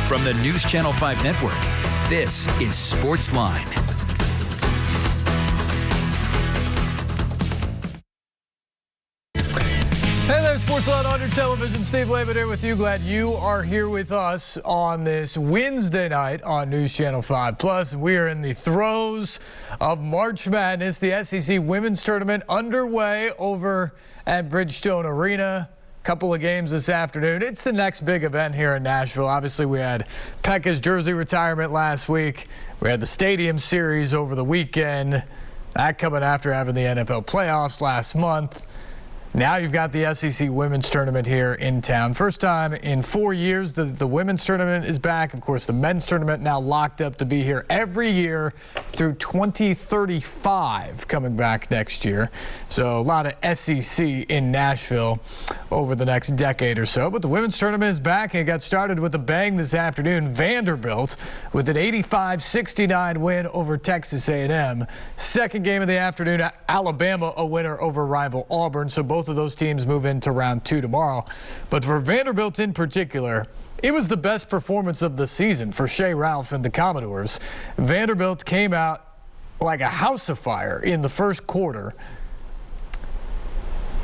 From the News Channel 5 Network, this is SportsLine. Hey there, SportsLine on your television. Steve Layman here with you. Glad you are here with us on this Wednesday night on News Channel 5. Plus, we are in the throes of March Madness. The SEC Women's Tournament underway over at Bridgestone Arena. Couple of games this afternoon. It's the next big event here in Nashville. Obviously, we had Pekka's jersey retirement last week. We had the Stadium Series over the weekend. That coming after having the NFL playoffs last month. Now you've got the SEC Women's Tournament here in town. First time in 4 years that the Women's Tournament is back. Of course, the Men's Tournament now locked up to be here every year through 2035 coming back next year. So a lot of SEC in Nashville over the next decade or so. But the Women's Tournament is back and it got started with a bang this afternoon. Vanderbilt with an 85-69 win over Texas A&M. Second game of the afternoon, Alabama a winner over rival Auburn. So both of those teams move into round 2 tomorrow. But for Vanderbilt in particular, it was the best performance of the season for Shea Ralph and the Commodores. Vanderbilt came out like a house of fire in the first quarter.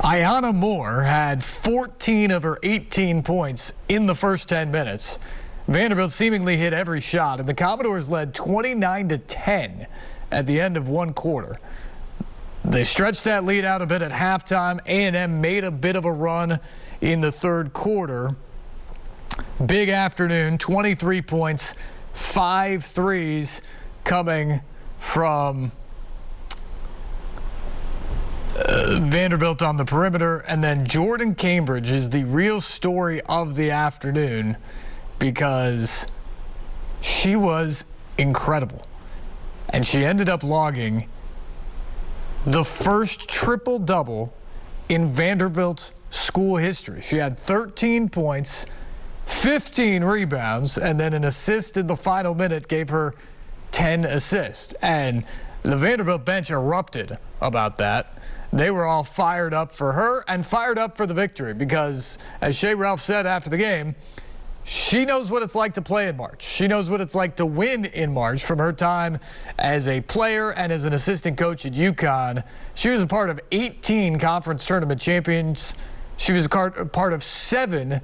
Ayanna Moore had 14 of her 18 points in the first 10 minutes. Vanderbilt seemingly hit every shot, and the Commodores led 29-10 at the end of one quarter. They stretched that lead out a bit at halftime. A&M made a bit of a run in the third quarter. Big afternoon, 23 points, 5 threes coming from Vanderbilt on the perimeter. And then Jordan Cambridge is the real story of the afternoon because she was incredible. And she ended up logging the first triple-double in Vanderbilt's school history. She had 13 points, 15 rebounds, and then an assist in the final minute gave her 10 assists. And the Vanderbilt bench erupted about that. They were all fired up for her and fired up for the victory because, as Shea Ralph said after the game, she knows what it's like to play in March. She knows what it's like to win in March from her time as a player and as an assistant coach at UConn. She was a part of 18 conference tournament champions. She was a part of 7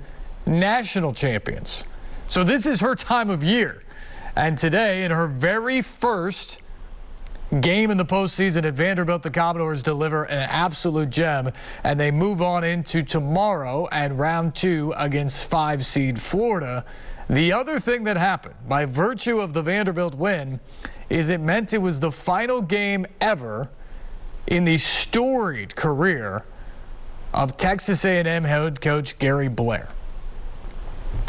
national champions. So this is her time of year. And today, in her very first game in the postseason at Vanderbilt, the Commodores deliver an absolute gem, and they move on into tomorrow and round 2 against 5-seed Florida. The other thing that happened, by virtue of the Vanderbilt win, is it meant it was the final game ever in the storied career of Texas A&M head coach Gary Blair.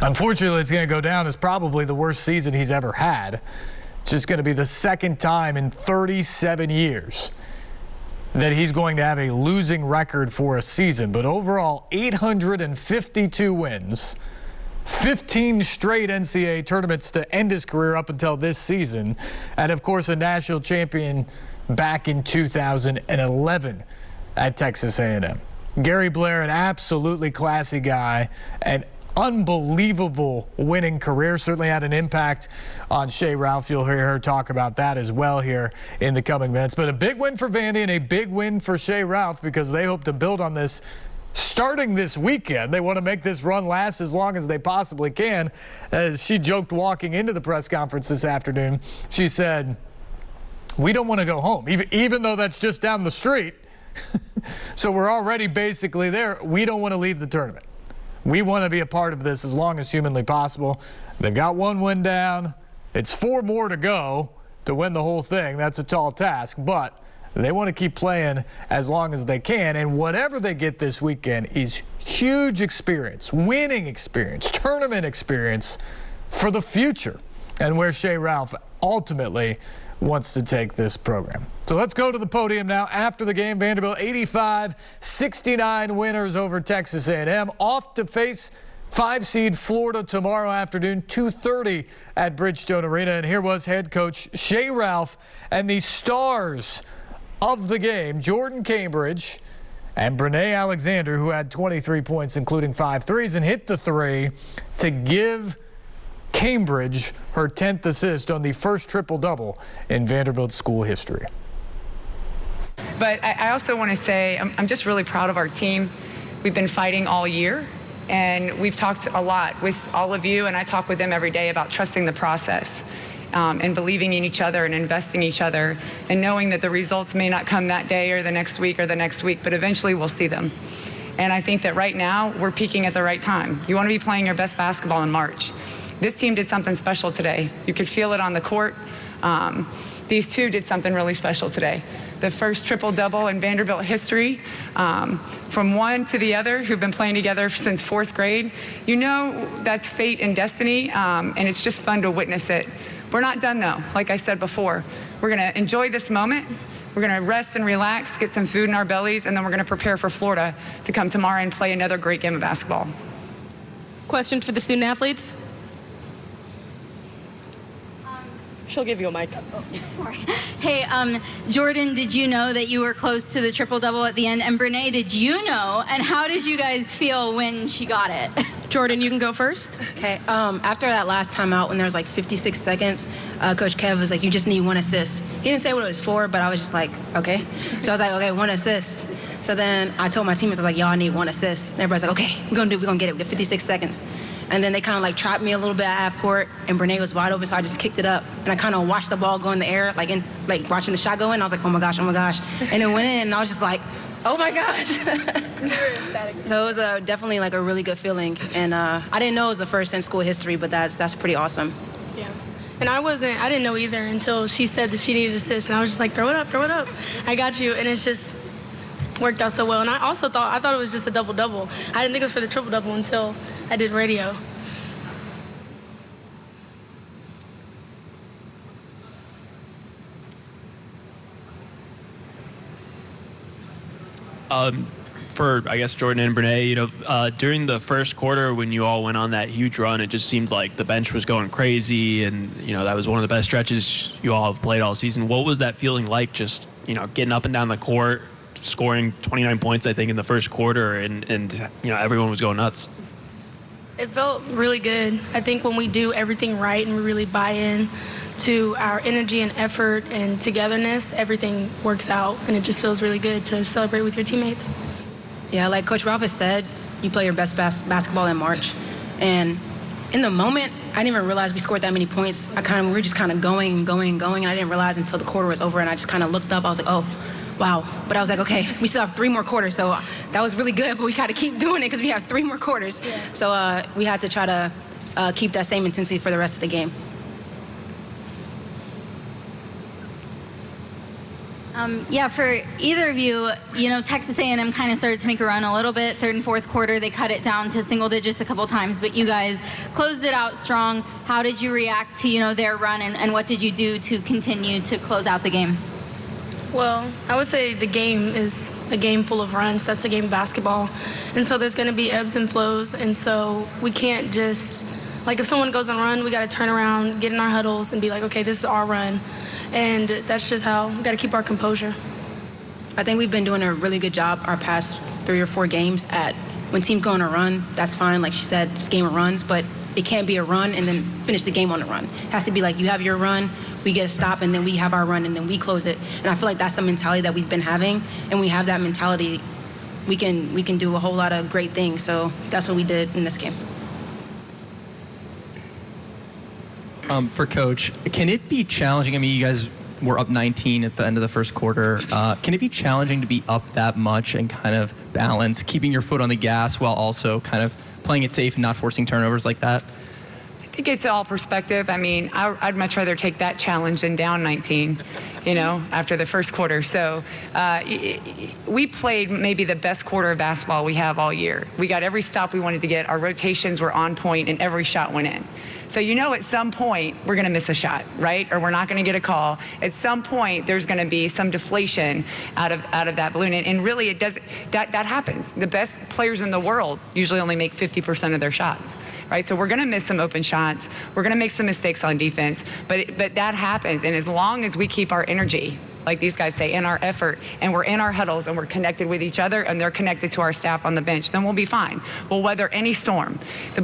Unfortunately, it's going to go down as probably the worst season he's ever had. It's just going to be the second time in 37 years that he's going to have a losing record for a season. But overall, 852 wins, 15 straight NCAA tournaments to end his career up until this season, and of course a national champion back in 2011 at Texas A&M. Gary Blair, an absolutely classy guy, and unbelievable winning career. Certainly had an impact on Shea Ralph. You'll hear her talk about that as well here in the coming minutes. But a big win for Vandy and a big win for Shea Ralph because they hope to build on this starting this weekend. They want to make this run last as long as they possibly can. As she joked walking into the press conference this afternoon, she said, "We don't want to go home, even though that's just down the street." So we're already basically there. We don't want to leave the tournament. We want to be a part of this as long as humanly possible. They've got 1 win down. It's 4 more to go to win the whole thing. That's a tall task, but they want to keep playing as long as they can. And whatever they get this weekend is huge experience, winning experience, tournament experience for the future and where Shea Ralph ultimately wants to take this program. So let's go to the podium now. After the game, Vanderbilt 85-69 winners over Texas A&M. Off to face 5-seed Florida tomorrow afternoon, 2:30 at Bridgestone Arena. And here was head coach Shea Ralph and the stars of the game, Jordan Cambridge and Brene Alexander, who had 23 points, including 5 threes, and hit the 3 to give Cambridge her 10th assist on the first triple-double in Vanderbilt school history. But I also want to say I'm just really proud of our team. We've been fighting all year, and we've talked a lot with all of you, and I talk with them every day about trusting the process and believing in each other and investing in each other and knowing that the results may not come that day or the next week, but eventually we'll see them. And I think that right now we're peaking at the right time. You want to be playing your best basketball in March. This team did something special today. You could feel it on the court. These two did something really special today. The first triple-double in Vanderbilt history, from one to the other, who've been playing together since 4th grade. You know that's fate and destiny, and it's just fun to witness it. We're not done, though. Like I said before, we're going to enjoy this moment. We're going to rest and relax, get some food in our bellies, and then we're going to prepare for Florida to come tomorrow and play another great game of basketball. Question for the student athletes? She'll give you a mic. Oh, sorry. Hey, Jordan, did you know that you were close to the triple-double at the end? And Brene, did you know? And how did you guys feel when she got it? Jordan, you can go first. Okay, after that last timeout when there was like 56 seconds, Coach Kev was like, you just need 1 assist. He didn't say what it was for, but I was just like, okay. So I was like, okay, 1 assist. So then I told my teammates, I was like, y'all need 1 assist. And everybody's like, okay, we're gonna get it. We got 56 seconds. And then they kind of like trapped me a little bit at half court, and Brene was wide open, so I just kicked it up. And I kind of watched the ball go in the air, like watching the shot go in. I was like, oh my gosh. And it went in, and I was just like, oh my gosh. So it was definitely like a really good feeling. And I didn't know it was the first in school history, but that's pretty awesome. Yeah. And I didn't know either until she said that she needed assist, and I was just like, throw it up. I got you. And it's just worked out so well. And I also thought it was just a double-double. I didn't think it was for the triple-double until I did radio. For, I guess, Jordan and Brene, during the first quarter when you all went on that huge run, it just seemed like the bench was going crazy, and, that was one of the best stretches you all have played all season. What was that feeling like, just, getting up and down the court, scoring 29 points, I think, in the first quarter, and everyone was going nuts? It felt really good. I think when we do everything right and we really buy in to our energy and effort and togetherness, everything works out, and it just feels really good to celebrate with your teammates. Yeah, like Coach Ralph has said, you play your best basketball in March. And in the moment, I didn't even realize we scored that many points. We were just kind of going, and I didn't realize until the quarter was over, and I just kind of looked up. I was like, oh, wow. But I was like, okay, we still have 3 more quarters, so that was really good, but we got to keep doing it because we have 3 more quarters. Yeah. So we had to try to keep that same intensity for the rest of the game. Yeah, for either of you, Texas A&M kind of started to make a run a little bit. 3rd and 4th quarter, they cut it down to single digits a couple times, but you guys closed it out strong. How did you react to, their run, and what did you do to continue to close out the game? Well, I would say the game is a game full of runs. That's the game of basketball. And so there's going to be ebbs and flows, and so we can't just, if someone goes on a run, we got to turn around, get in our huddles, and be like, okay, this is our run. And that's just how we got to keep our composure. I think we've been doing a really good job our past 3 or 4 games at when teams go on a run, that's fine. Like she said, it's a game of runs, but it can't be a run and then finish the game on a run. It has to be like you have your run, we get a stop, and then we have our run, and then we close it. And I feel like that's the mentality that we've been having, and we have that mentality, we can do a whole lot of great things. So that's what we did in this game. For Coach, can it be challenging? I mean, you guys were up 19 at the end of the first quarter. Can it be challenging to be up that much and kind of balance, keeping your foot on the gas while also kind of playing it safe and not forcing turnovers like that? I think it's all perspective. I mean, I'd much rather take that challenge than down 19, after the first quarter. So we played maybe the best quarter of basketball we have all year. We got every stop we wanted to get. Our rotations were on point, and every shot went in. So at some point we're going to miss a shot, right? Or we're not going to get a call. At some point there's going to be some deflation out of that balloon, and really it does that happens. The best players in the world usually only make 50% of their shots, right? So we're going to miss some open shots. We're going to make some mistakes on defense, but that happens. And as long as we keep our energy like these guys say, in our effort, and we're in our huddles and we're connected with each other and they're connected to our staff on the bench, then we'll be fine. We'll weather any storm.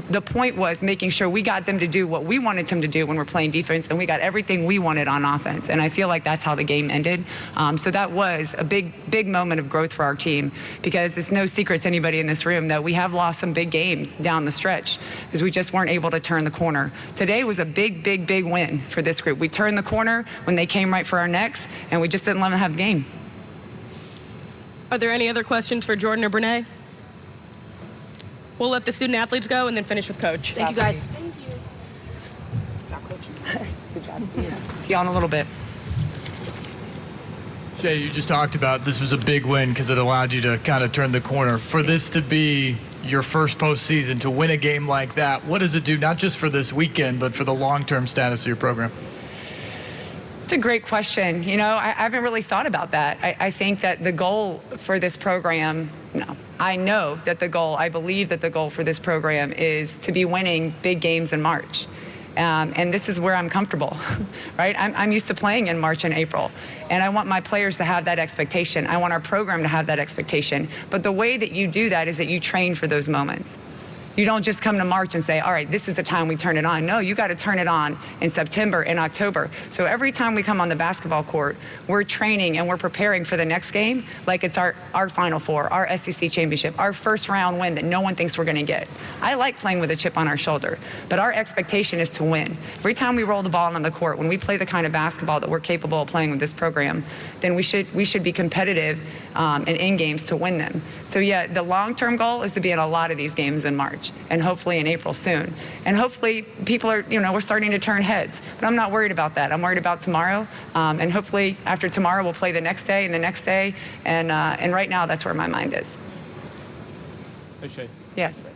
The point was making sure we got them to do what we wanted them to do when we're playing defense, and we got everything we wanted on offense. And I feel like that's how the game ended. So that was a big moment of growth for our team, because it's no secret to anybody in this room that we have lost some big games down the stretch because we just weren't able to turn the corner. Today was a big win for this group. We turned the corner when they came right for our necks, and we just didn't let them have the game. Are there any other questions for Jordan or Brene? We'll let the student athletes go and then finish with Coach. Thank you, guys. Thank you. Good job. See you on a little bit. Shay, you just talked about this was a big win because it allowed you to kind of turn the corner. For this to be your first postseason, to win a game like that, what does it do, not just for this weekend, but for the long-term status of your program? It's a great question. You know, I haven't really thought about that. I think that the goal for this program, I believe that the goal for this program is to be winning big games in March. And this is where I'm comfortable, right? I'm used to playing in March and April, and I want my players to have that expectation. I want our program to have that expectation. But the way that you do that is that you train for those moments. You don't just come to March and say, all right, this is the time we turn it on. No, you got to turn it on in September and October. So every time we come on the basketball court, we're training and we're preparing for the next game like it's our Final Four, our SEC championship, our first round win that no one thinks we're going to get. I like playing with a chip on our shoulder, but our expectation is to win. Every time we roll the ball on the court, when we play the kind of basketball that we're capable of playing with this program, then we should be competitive and in games to win them. So yeah, the long-term goal is to be in a lot of these games in March, and hopefully in April soon. And hopefully people are, we're starting to turn heads. But I'm not worried about that. I'm worried about tomorrow. And hopefully after tomorrow we'll play the next day and the next day. And right now that's where my mind is. Hey, Shay. Yes.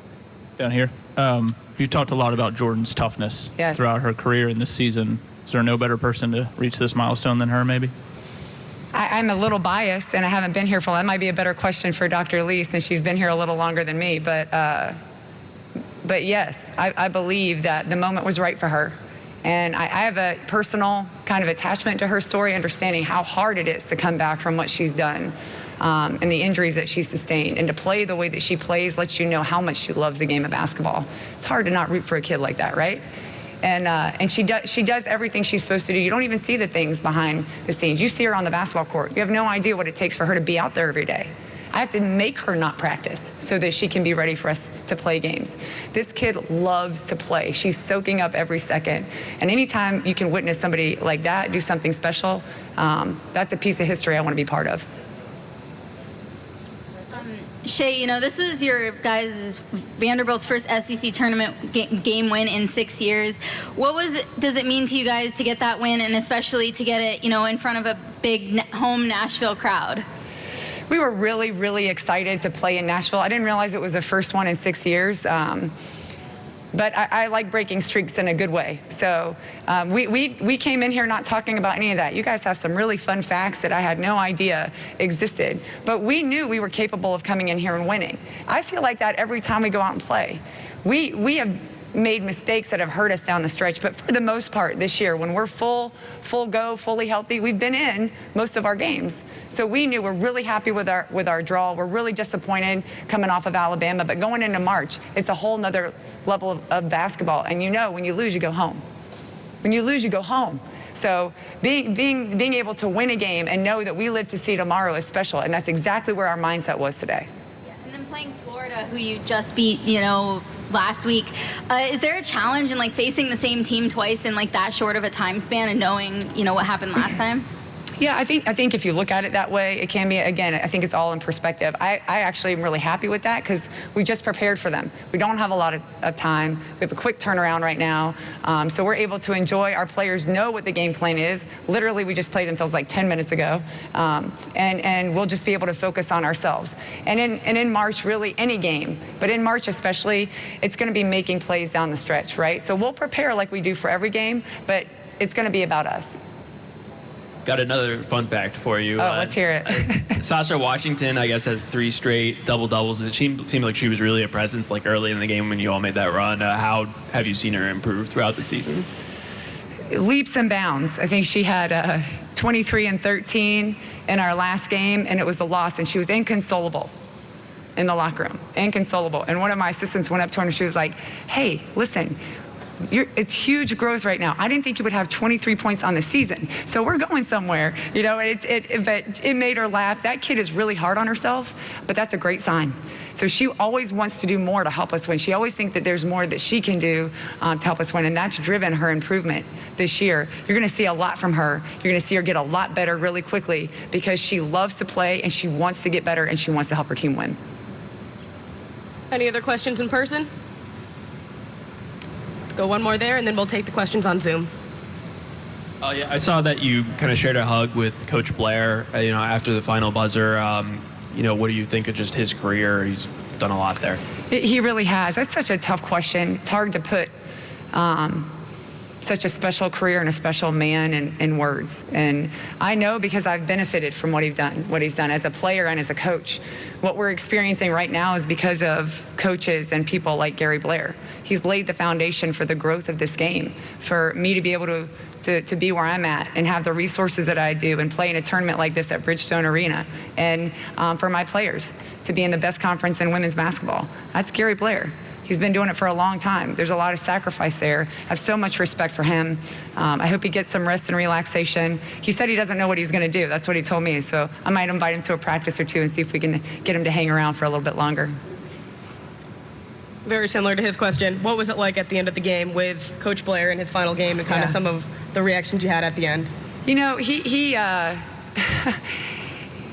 Down here. You talked a lot about Jordan's toughness throughout her career in this season. Is there no better person to reach this milestone than her, maybe? I'm a little biased, and I haven't been here for. That might be a better question for Dr. Lee, since she's been here a little longer than me. But yes, I believe that the moment was right for her. And I have a personal kind of attachment to her story, understanding how hard it is to come back from what she's done and the injuries that she's sustained. And to play the way that she plays lets you know how much she loves the game of basketball. It's hard to not root for a kid like that, right? And she does everything she's supposed to do. You don't even see the things behind the scenes. You see her on the basketball court. You have no idea what it takes for her to be out there every day. I have to make her not practice so that she can be ready for us to play games. This kid loves to play. She's soaking up every second. And anytime you can witness somebody like that do something special, that's a piece of history I want to be part of. Shay, this was your guys' Vanderbilt's first SEC tournament game win in 6 years. Does it mean to you guys to get that win, and especially to get it, in front of a big home Nashville crowd? We were really, really excited to play in Nashville. I didn't realize it was the first one in 6 years. But I like breaking streaks in a good way. So we came in here not talking about any of that. You guys have some really fun facts that I had no idea existed. But we knew we were capable of coming in here and winning. I feel like that every time we go out and play. We have made mistakes that have hurt us down the stretch, but for the most part this year, when we're full go, fully healthy, we've been in most of our games. So we knew we're really happy with our draw. We're really disappointed coming off of Alabama, but going into March, it's a whole nother level of basketball. And when you lose, you go home. When you lose, you go home. So being able to win a game and know that we live to see tomorrow is special, and that's exactly where our mindset was today. Yeah, and then playing Florida, who you just beat, last week. Is there a challenge in facing the same team twice in that short of a time span and knowing, what happened last time? Yeah, I think if you look at it that way, it can be, again, I think it's all in perspective. I actually am really happy with that because we just prepared for them. We don't have a lot of time. We have a quick turnaround right now. So we're able to enjoy. Our players know what the game plan is. Literally, we just played them, feels like 10 minutes ago. And we'll just be able to focus on ourselves. And in March, really any game, but in March especially, it's going to be making plays down the stretch, right? So we'll prepare like we do for every game, but it's going to be about us. Got another fun fact for you. Oh, let's hear it. Sasha Washington, I guess, has 3 straight double-doubles. It seemed like she was really a presence early in the game when you all made that run. How have you seen her improve throughout the season? Leaps and bounds. I think she had 23 and 13 in our last game, and it was a loss, and she was inconsolable in the locker room, inconsolable. And one of my assistants went up to her and she was like, hey, listen, it's huge growth right now. I didn't think you would have 23 points on the season. So we're going somewhere, but it made her laugh. That kid is really hard on herself, but that's a great sign. So she always wants to do more to help us win. She always thinks that there's more that she can do to help us win, and that's driven her improvement this year. You're gonna see a lot from her. You're gonna see her get a lot better really quickly because she loves to play and she wants to get better and she wants to help her team win. Any other questions in person? Go one more there, and then we'll take the questions on Zoom. Yeah, I saw that you kind of shared a hug with Coach Blair, after the final buzzer. What do you think of just his career? He's done a lot there. He really has. That's such a tough question. It's hard to put such a special career and a special man in words. And I know because I've benefited from what he's done as a player and as a coach. What we're experiencing right now is because of coaches and people like Gary Blair. He's laid the foundation for the growth of this game, for me to be able to be where I'm at and have the resources that I do and play in a tournament like this at Bridgestone Arena, and for my players to be in the best conference in women's basketball. That's Gary Blair. He's been doing it for a long time. There's a lot of sacrifice there. I have so much respect for him. I hope he gets some rest and relaxation. He said he doesn't know what he's going to do. That's what he told me. So I might invite him to a practice or two and see if we can get him to hang around for a little bit longer. Very similar to his question. What was it like at the end of the game with Coach Blair in his final game and kind of some of the reactions you had at the end?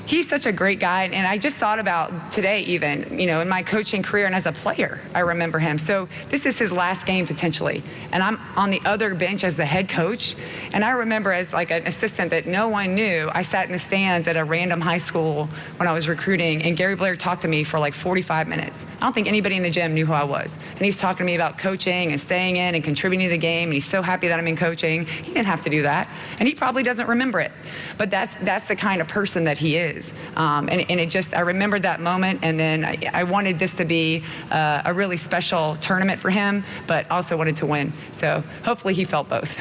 He's such a great guy, and I just thought about today even, in my coaching career and as a player, I remember him. So this is his last game potentially, and I'm on the other bench as the head coach, and I remember as like an assistant that no one knew, I sat in the stands at a random high school when I was recruiting, and Gary Blair talked to me for like 45 minutes. I don't think anybody in the gym knew who I was, and he's talking to me about coaching and staying in and contributing to the game, and he's so happy that I'm in coaching. He didn't have to do that, and he probably doesn't remember it, but that's the kind of person that he is. And it just, I remembered that moment, and then I wanted this to be a really special tournament for him, but also wanted to win. So hopefully he felt both.